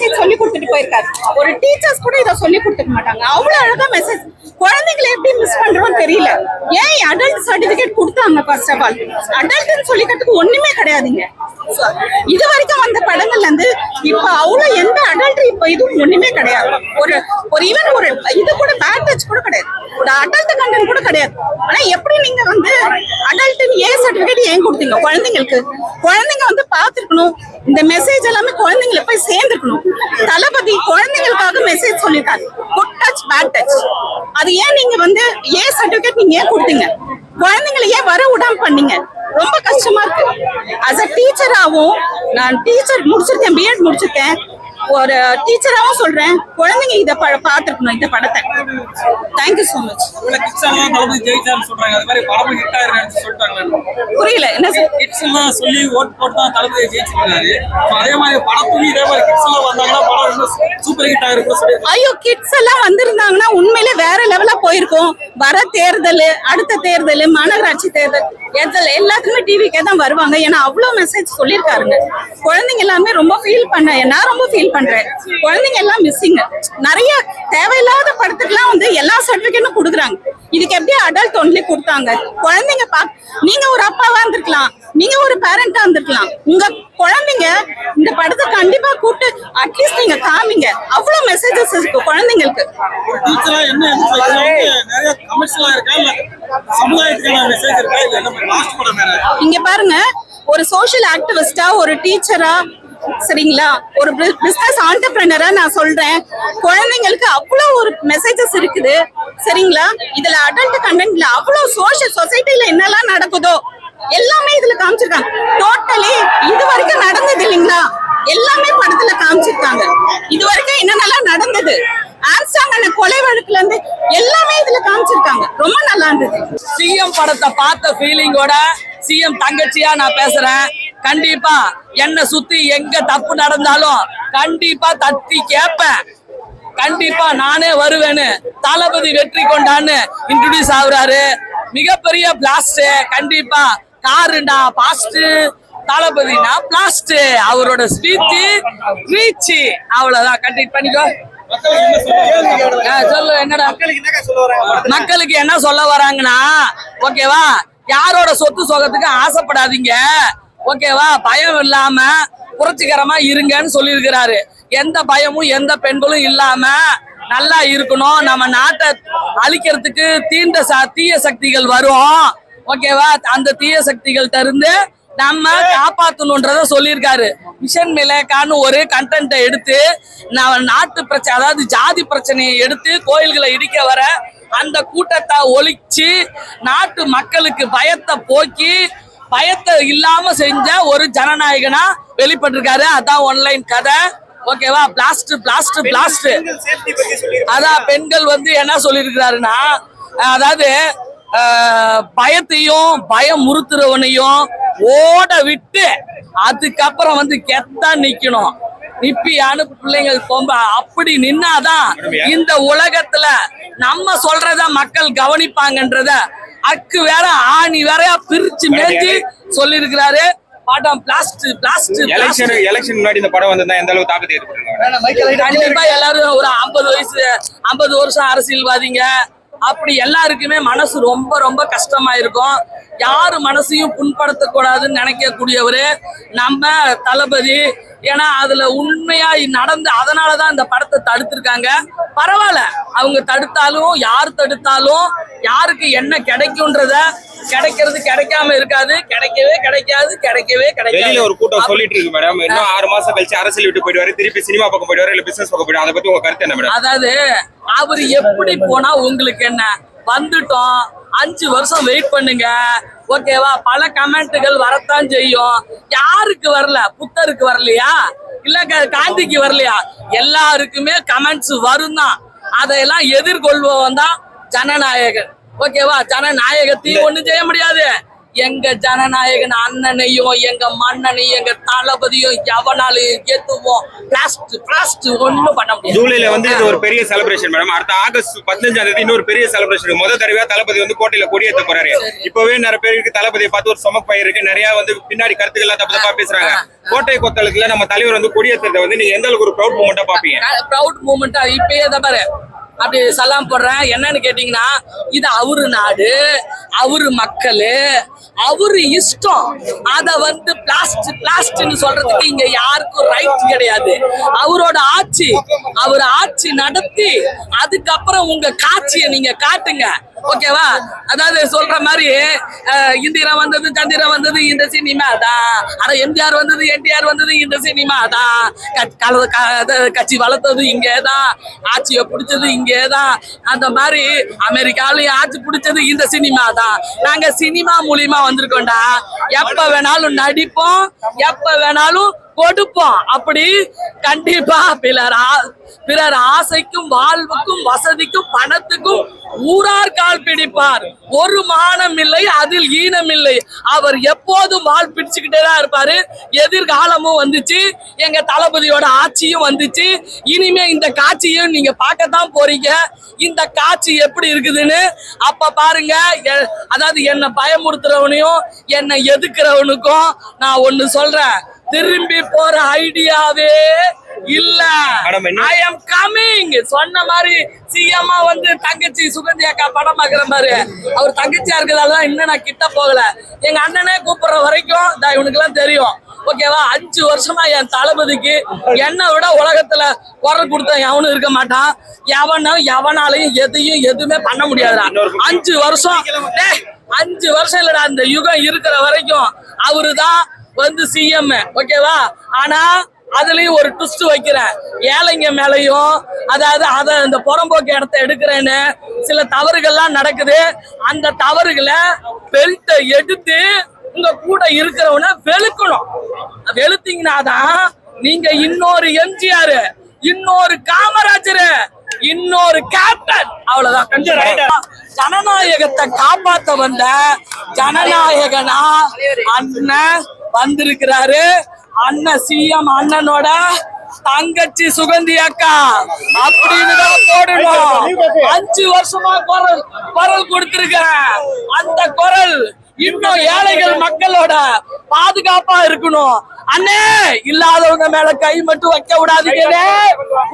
Message சொல்லி கொடுத்துட்டு போயிருக்காரு. ஒரு டீச்சர்ஸ் கூட இதை சொல்லி கொடுத்துக்க மாட்டாங்க. அவ்வளவு அழகா மெசேஜ். குழந்தைங்களை எப்படி மிஸ் பண்றோம் தெரியல. ஏன் அடல்ட் சர்டிபிகேட் கொடுத்தாங்க? ஃபர்ஸ்ட் ஆஃப் ஆல் அடல்ட்னு சொல்லிக்கிறதுக்கு ஒண்ணுமே கிடையாதுங்க. இது வரைக்கும் வந்த படங்கள்ல இருந்து இப்ப அவ்வளவு எந்த அடல்ட் இப்ப இதுவும் ஒண்ணுமே கிடையாது. ஒரு ஒரு ஈவன் ஒரு இது கூட பேட் டச் கூட கிடையாது. ஒரு அடல்ட் கண்டென்ட் கூட கிடையாது. ஆனா எப்படி நீங்க வந்து அடல்ட் ஏ சர்டிபிகேட் ஏன் கொடுத்தீங்க குழந்தைங்களுக்கு? குழந்தைங்க வந்து பாத்துருக்கணும். இந்த மெசேஜ் எல்லாமே குழந்தைங்களை போய் சேர்ந்துக்கணும். தளபதி குழந்தைங்களுக்காக மெசேஜ் சொல்லியிருக்காரு. Good touch bad touch. அது ஏன் நீங்க வந்து ஏ சர்டிபிகேட் நீங்க ஏன் கொடுத்தீங்க? குழந்தைங்களை ஏன் வர விடாம பண்ணீங்க? ரொம்ப கஷ்டமா இருக்கு. அஸ் அ டீச்சராகவும் நான் டீச்சர் முடிச்சிருக்கேன், பிஎட் முடிச்சிருக்கேன். ஒரு டீச்சராகவும் சொல்றேன், குழந்தைங்க இதை பார்த்துருக்கணும் இந்த படத்தை. Thank you so much. புரியல என்ன சொல்லி ஓட் போட்டு தான் தளபதி ஜெயிச்சிருக்காரு. அதே மாதிரி படத்துலயும் இதே மாதிரி கிட்ஸ் எல்லாம் வந்தாங்கன்னா படம் சூப்பர் ஹிட் ஆயிருக்கும். ஐயோ, கிட்ஸ் எல்லாம் வந்திருந்தாங்கன்னா உண்மையிலே வேற லெவலா போயிருக்கும். வர தேர்தல், அடுத்த தேர்தல், மாநகராட்சி தேர்தல் எல்லாத்துக்குமே டிவிக்கே தான் வருவாங்க. ஏன்னா அவ்வளவு மெசேஜ் சொல்லியிருக்காருங்க. குழந்தைங்க எல்லாமே ரொம்ப ஃபீல் பண்ண, நான் ரொம்ப ஃபீல் பண்றேன். குழந்தைங்க எல்லாம் மிஸ்ஸிங். நிறைய தேவையில்லாத படத்துக்குலாம் வந்து எல்லா சர்டிபிகேட்டும் கொடுக்குறாங்க. இதுக்கு எப்படி அடல்ட் ஒன்லி கொடுத்தாங்க? குழந்தைங்க நீங்க ஒரு அப்பாவா இருந்திருக்கலாம், நீங்க ஒரு பேரண்டா இருந்திருக்கலாம். உங்க குழந்தைங்க இந்த படத்தை கண்டிப்பா கூப்பிட்டு அட்லீஸ்ட் நீங்க காமிங்க. அவ்வளவு மெசேஜஸ் இருக்கு குழந்தைங்களுக்கு. இங்க பாருங்க, ஒரு சோஷியல் ஆக்டிவிஸ்டா, ஒரு டீச்சரா, சரிங்களா, ஒரு பிசினஸ் ஆண்டர்பிரனரா நான் சொல்றேன், குழந்தைங்களுக்கு அவ்வளவு ஒரு மெசேஜஸ் இருக்குது. சரிங்களா, இதுல அடல்ட் கண்டென்ட்ல அவ்வளவு சோஷியல் சொசைட்டில என்னெல்லாம் நடக்குதோ எல்லாமே இதுல காமிச்சிருக்காங்க. டோட்டலி இது வரைக்கும் நடந்தது இல்லைங்களா, எல்லாமே படத்துல காமிச்சிருக்காங்க. இது வரைக்கும் என்னென்னலாம் நடந்தது, ஆம்ஸ்டாங் கொலை வழக்குல இருந்து எல்லாமே இதுல காமிச்சிருக்காங்க. ரொம்ப நல்லா இருந்தது. சிஎம் படத்தை பார்த்த ஃபீலிங்கோட சிஎம் தங்கச்சியா நான் பேசுறேன். கண்டிப்பா என்ன சுத்தி எங்க தப்பு நடந்தாலும் கண்டிப்பா தட்டி கேட்பேன். கண்டிப்பா நானே வருவேன்னு தளபதி வெற்றி கொண்டான்னு இன்ட்ரோடியூஸ் ஆகுறாரு. மிகப்பெரிய பிளாஸ்ட். கண்டிப்பா காருண்டா பாஸ்ட், தளபதினா பிளாஸ்ட். அவரோட ஸ்பீச் ரீச் அவ்வளவுதான். கண்டிப்பா பண்ணிக்கோ. சொல்லு என்னடா மக்களுக்கு என்ன சொல்ல வராங்கன்னா, ஓகேவா, யாரோட சொத்து சுகத்துக்கு ஆசைப்படாதீங்க, ஓகேவா, பயம் இல்லாம புரட்சிகரமா இருங்கன்னு சொல்லியிருக்கிறாரு. எந்த பயமும் எந்த பெண்களும் இல்லாம நல்லா இருக்கணும். நம்ம நாட்டை அழிக்கிறதுக்கு தீய சக்திகள் வரும், ஓகேவா, அந்த தீய சக்திகள் இருந்து நம்ம காப்பாற்றணும்ன்றத சொல்லியிருக்காரு. மிஷன் மிலேக்கான்னு ஒரு கண்டென்ட்டை எடுத்து நாட்டு பிரச்சனை, அதாவது ஜாதி பிரச்சனையை எடுத்து கோயில்களை இடிக்க வர அந்த கூட்டத்தை ஒழிச்சு நாட்டு மக்களுக்கு பயத்தை போக்கி பயத்தை இல்லாம செஞ்ச ஒரு ஜனநாயகனா வெளிப்பட்டிருக்காரு. அதான் ஒன்லைன் கதை, ஓகேவா. Blast blast blast. அதான் பெண்கள் வந்து என்ன சொல்லியிருக்கிறாருன்னா, அதாவது பயத்தையும் பயமுறுத்துறவனையும் ஓட விட்டு அதுக்கப்புறம் வந்து கெத்தா நிக்கணும். நிப்பியானு பிள்ளைங்கள் கொம்ப அப்படி நின்னாதான் இந்த உலகத்துல நம்ம சொல்றத மக்கள் கவனிப்பாங்கன்றத அக்கு வேற ஆணி வேறையா பிரிச்சு மேய்ச்சி சொல்லி இருக்கிறாரு. படம் பிளாஸ்ட் பிளாஸ்ட். எலெக்ஷன் முன்னாடி இந்த படம் வந்தா எந்த அளவுக்கு தாக்கத்தை ஏற்படுத்தும்? கண்டிப்பா எல்லாரும் ஒரு 50 வருஷம் அரசியல்வாதிங்க, அப்படி எல்லாருக்குமே மனசு ரொம்ப ரொம்ப கஷ்டமா இருக்கும். யாரு மனசையும் புண்படுத்தக்கூடாதுன்னு நினைக்கக்கூடியவரு நம்ம தளபதி. ஏன்னா அதுல உண்மையா நடந்து, அதனாலதான் இந்த படத்தை தடுத்திருக்காங்க. பரவாயில்ல, அவங்க தடுத்தாலும் யார் தடுத்தாலும் யாருக்கு என்ன கிடைக்கும்ன்றத, கிடைக்கிறது கிடைக்காம இருக்காது, கிடைக்கவே கிடைக்காது, கிடைக்கவே கிடைக்காது. ஒரு கூட்டம் சொல்லிட்டு இருக்கு மேடம், இன்னும் 6 மாசம் கழிச்சு அரசியல் விட்டு போயிடுவாரு, திருப்பி சினிமா பக்கம் போயிடுவாரு, இல்ல பிசினஸ் பக்கம் போயிடுவாரு. அதை பத்தி உங்க கருத்து என்ன மேடம்? அதாவது அவரு எப்படி போனா உங்களுக்கு என்ன, வந்துட்டோம் 5 வருஷம் வெயிட் பண்ணுங்க, ஓகேவா. பல கமெண்ட்டுகள் வரத்தான் செய்யும். யாருக்கு வரல? புத்தருக்கு வரலையா, இல்ல காந்திக்கு வரலையா? எல்லாருக்குமே கமெண்ட்ஸ் வரும் தான். அதையெல்லாம் எதிர்கொள்பவன் தான் ஜனநாயகன், ஓகேவா. ஜனநாயகத்தையும் ஒண்ணும் செய்ய முடியாது, எங்க ஜனநாயகன் அண்ணனையும் எங்க மன்னனையும் எங்க தளபதியும் எவனாலையும் ஏத்துவோம். பிளாஸ்ட் ஒண்ணும் பண்ண முடியாது. ஜூலைல வந்து இது ஒரு பெரிய செலிப்ரேஷன் மேடம். அடுத்த ஆகஸ்ட் 15ஆம் தேதி இன்னொரு பெரிய செலிப்ரேஷன். முதல் தடவையா தளபதி வந்து கோட்டையில கொடியேற்ற போறாரு. இப்பவே நிறைய பேருக்கு தளபதியை பார்த்து ஒரு சமக் பயிர் இருக்கு. நிறைய வந்து பின்னாடி கருத்துக்கள் தப்பு தப்பா பேசுறாங்க. கோட்டை கொத்தளத்துல நம்ம தலைவர் வந்து கொடியேற்றத்தை வந்து நீங்க எந்த அளவுக்கு ஒரு ப்ரௌட் மூமெண்டா பாப்பீங்க? ப்ரௌட் மூமெண்டா இப்பயே தான் பாரு அப்படி சலாம் போடுறேன். என்னன்னு கேட்டீங்கன்னா, இது அவரு நாடு, அவரு மக்களு, அவரு இஷ்டம். அத வந்து பிளாஸ்ட்னு சொல்றதுக்கு இங்க யாருக்கும் ரைட் கிடையாது. அவரோட ஆட்சி, அவர் ஆட்சி நடத்தி அதுக்கப்புறம் உங்க காட்சியை நீங்க காட்டுங்க. ஓகேவா? அதாவது சொல்ற மாதிரி இந்திரா வந்தது சந்திரா வந்தது இந்த சினிமா தான், ஆனா எம்ஜிஆர் வந்தது என்டிஆர் வந்தது இந்த சினிமா தான், கட்சி வளர்த்தது இங்கேதான், ஆட்சியை பிடிச்சது இங்கேதான். அந்த மாதிரி அமெரிக்காலையும் ஆட்சி பிடிச்சது இந்த சினிமா தான். நாங்க சினிமா மூலியமா வந்திருக்கோம்டா. எப்ப வேணாலும் நடிப்போம், எப்ப வேணாலும் கொடுப்போம். அப்படி கண்டிப்பா பிறர் ஆசைக்கும் வாழ்வுக்கும் வசதிக்கும் பணத்துக்கும் ஊரார் கால் பிடிப்பார். ஒரு மானம் இல்லை, அதில் ஈனம் இல்லை. அவர் எப்போதும் வால் பிடிச்சுக்கிட்டே தான் இருப்பாரு. எதிர்காலமும் வந்துச்சு, எங்க தளபதியோட ஆட்சியும் வந்துச்சு. இனிமே இந்த காட்சியும் நீங்க பார்க்கத்தான் போறீங்க. இந்த காட்சி எப்படி இருக்குதுன்னு அப்ப பாருங்க. அதாவது என்னை பயமுறுத்துறவனையும் என்னை எதுக்குறவனுக்கும் நான் ஒண்ணு சொல்றேன், திரும்பி போற ஐடியாவே இல்ல. ஐ அம் கமிங் சொன்ன மாதிரி சிஎம்மா வந்து தங்கச்சி சுகந்தி அக்கா படம் பாக்குற மாதிரி அவர் தங்கச்சியா இருக்கிறதால இன்னும் நான் கிட்ட போகல. எங்க அண்ணனே கூப்பிடுற வரைக்கும் இவனுக்கு எல்லாம் தெரியும். ஓகேவா? 5 வருஷமா என் தளபதிக்கு என்னை விட உலகத்துல குரல் கொடுத்த எவனும் இருக்க மாட்டான். எவனாலையும் எதுவுமே பண்ண முடியாதுடா. 5 வருஷம் 5 வருஷம் இல்லடா, அந்த யுகம் இருக்கிற வரைக்கும் அவருதான் வந்து சிஎம். ஓகேவா? ஆனா அதுலயும் ஒரு ட்விஸ்ட் வைக்கிறேன். ஏழைங்க மேலையும் அதாவது இந்த புறம்போக்கு இடத்த எடுக்கிறேன்னு சில தவறுகள்லாம் நடக்குது. அந்த தவறுகளை பெல்ட்டை எடுத்து உங்க கூட இருக்கிறவன வெளுக்கணும். வெளுத்தீங்கன்னாதான் நீங்க இன்னொரு எம்ஜிஆர், இன்னொரு காமராஜர், இன்னொரு கேப்டன். அவ்வளவுதான். ஜனநாயகத்தை காப்பாத்த வந்த ஜனநாயகனா அண்ணன் வந்திருக்கிறாரு. அண்ணன் சிஎம் அண்ணனோட தங்கச்சி சுகந்தி அக்கா அப்படின்னு போடணும். 5 வருஷமா குரல் கொடுத்திருக்கிறேன். அந்த குரல் இன்னும் ஏழைகள் மக்களோட பாதுகாப்பா இருக்கணும். அண்ணே, இல்லாதவங்க மேல கை மட்டும் வைக்க விடாதீங்க.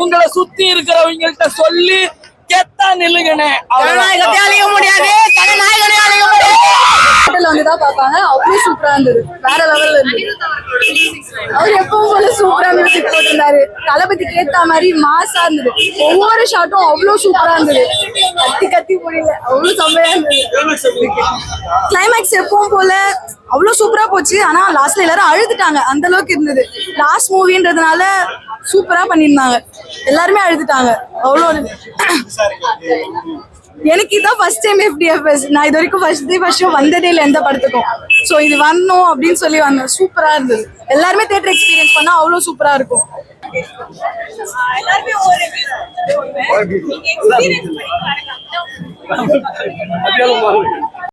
உங்களை சுத்தி இருக்கிறவங்கள்ட்ட சொல்லி கெத்தா நில்லுங்கண்ணே. ஜனநாயகத்தை அழிய முடியாது, ஜனநாயகத்தை அழிய முடியாது. வந்துதான் பாப்பாங்க. அவ்வளவு சூப்பரா இருந்தது, வேற லெவல்ல இருந்தது. அவர் எப்பவும் போல சூப்பரா மியூசிக் போட்டிருந்தாரு. தளபதிக்கு ஏத்த மாதிரி மாசா இருந்தது. ஒவ்வொரு ஷாட்டும் அவ்வளவு சூப்பரா இருந்தது. கத்தி முடியல, அவ்வளவு செம்மையா இருந்தது. கிளைமேக்ஸ் எப்பவும் போல அவ்வளவு சூப்பரா போச்சு. ஆனா லாஸ்ட்ல எல்லாரும் அழுதுட்டாங்க, அந்த அளவுக்கு இருந்தது. லாஸ்ட் மூவின்றதுனால சூப்பரா பண்ணிருந்தாங்க, எல்லாருமே அழுதுட்டாங்க. அவ்வளோ எனக்கு இதான் ஃபர்ஸ்ட் டைம் FDFS. நான் இது வரைக்கும் ஃபர்ஸ்ட் ஷோ வந்ததே இல்லை எந்த படத்துக்கும். ஸோ இது வரணும் அப்படின்னு சொல்லி வந்தேன். சூப்பரா இருந்தது. எல்லாருமே தியேட்டர் எக்ஸ்பீரியன்ஸ் பண்ணா அவ்வளோ சூப்பரா இருக்கும். எல்லாருமே